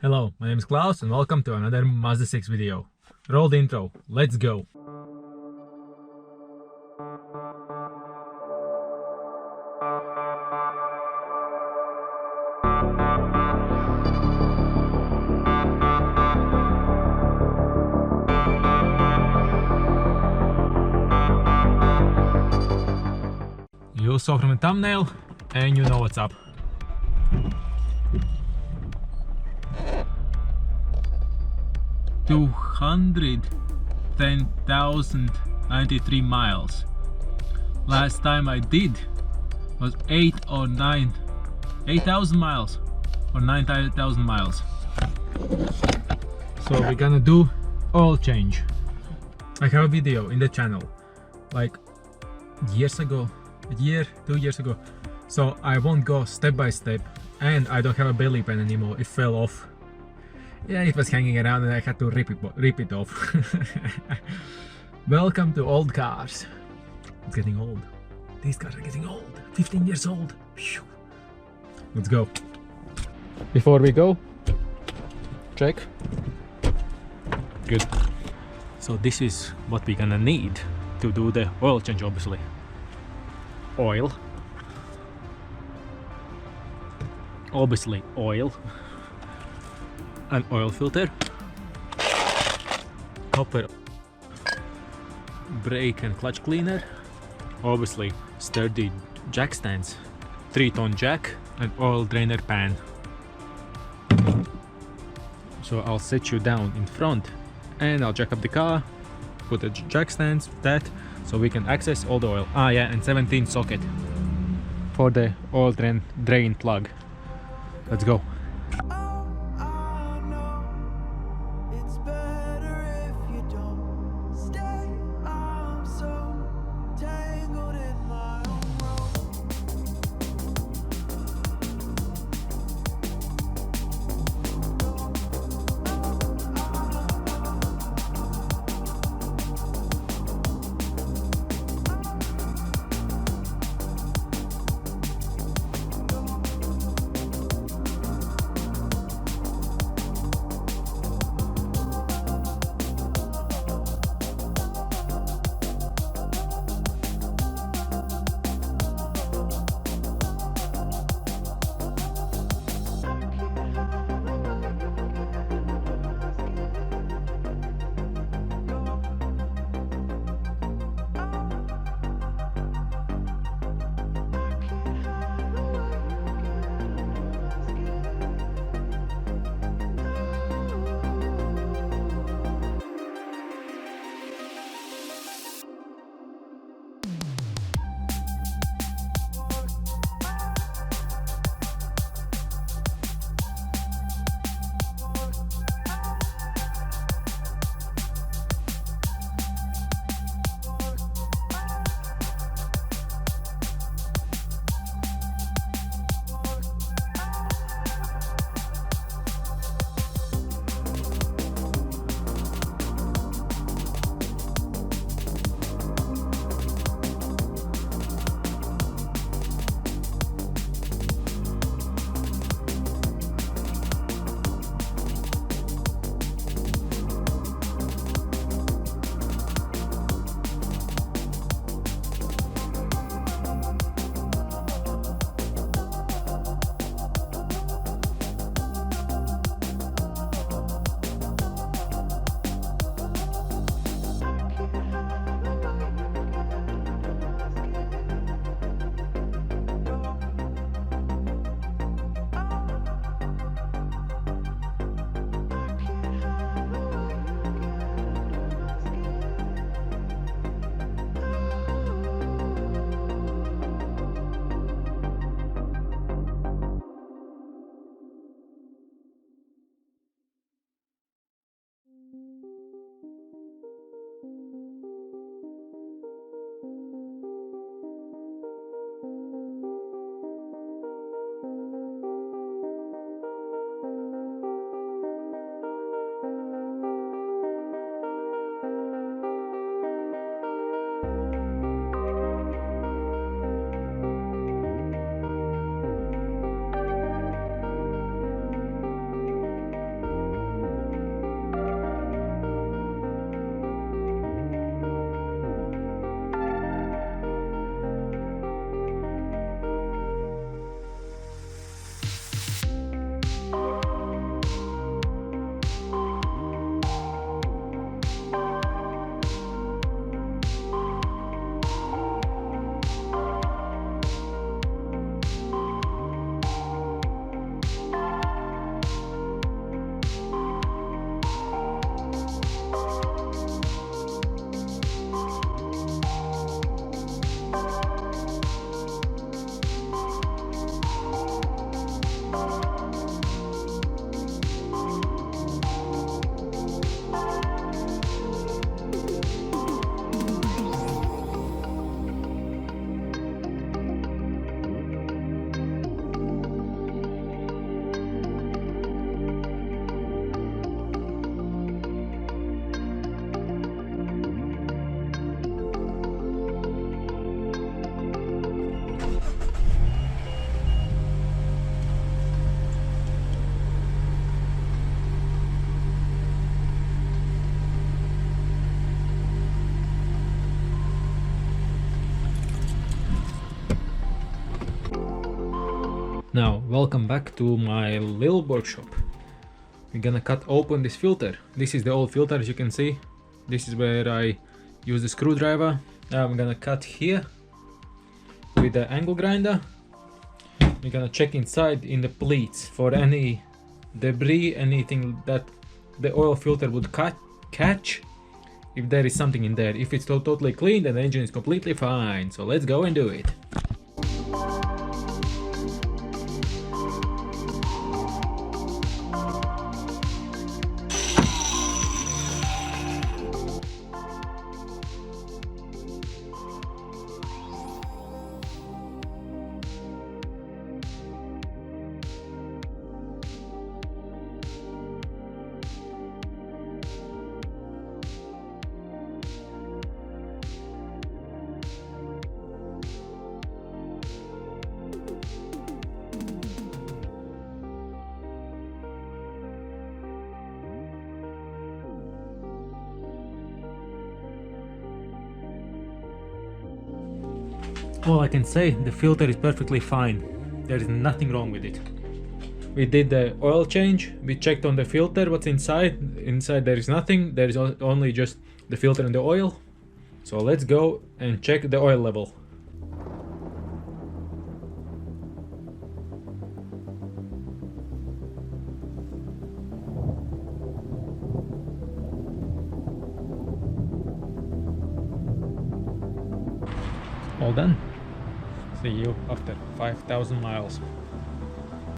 Hello, my name is Klaus and welcome to another Mazda 6 video. Roll the intro, let's go! You saw from the thumbnail and you know what's up. $210,093 miles. Last time I did was 8,000 miles or 9,000 miles. So we're gonna do oil change. I have a video in the channel like years ago, a year, 2 years ago. So I won't go step by step, and I don't have a belly pen anymore. It fell off. Yeah, it was hanging around and I had to rip it off. Welcome to old cars. It's getting old. These cars are getting old. 15 years old. Phew. Let's go. Before we go, check. Good. So this is what we're gonna need to do the oil change, obviously. Oil. Obviously oil. An oil filter, copper brake and clutch cleaner, obviously sturdy jack stands, 3-ton jack, and oil drainer pan. So I'll set you down in front and I'll jack up the car, put the jack stands, so we can access all the oil. Ah yeah, and 17 socket for the oil drain plug. Let's go. Now, welcome back to my little workshop. We're gonna cut open this filter. This is the old filter, as you can see. This is where I use the screwdriver. Now I'm gonna cut here with the angle grinder. We're gonna check inside in the pleats for any debris, anything that the oil filter would catch, if there is something in there. If it's totally clean, then the engine is completely fine. So let's go and do it. All I can say, the filter is perfectly fine. There is nothing wrong with it. We did the oil change, we checked on the filter what's inside. Inside there is nothing, there is only just the filter and the oil. So let's go and check the oil level. All done. See you after 5,000 miles.